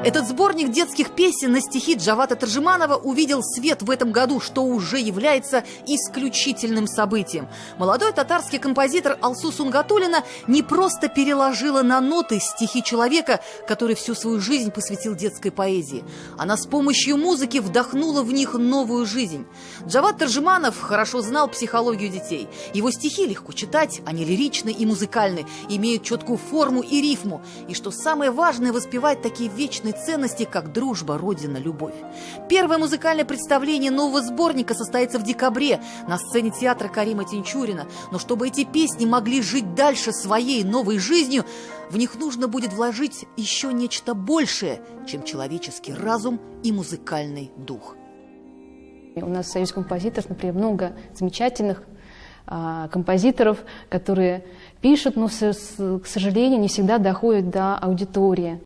Этот сборник детских песен на стихи Джавата Таржиманова увидел свет в этом году, что уже является исключительным событием. Молодой татарский композитор Алсу Сунгатуллина не просто переложила на ноты стихи человека, который всю свою жизнь посвятил детской поэзии. Она с помощью музыки вдохнула в них новую жизнь. Джават Таржиманов хорошо знал психологию детей. Его стихи легко читать, они лиричны и музыкальны, имеют четкую форму и рифму. И что самое важное, воспевать такие вечные ценности, как дружба, родина, любовь. Первое музыкальное представление нового сборника состоится в декабре на сцене театра Карима Тинчурина. Но чтобы эти песни могли жить дальше своей новой жизнью, в них нужно будет вложить еще нечто большее, чем человеческий разум и музыкальный дух. У нас в Союзе композиторов, например, много замечательных композиторов, которые пишут, но, к сожалению, не всегда доходят до аудитории.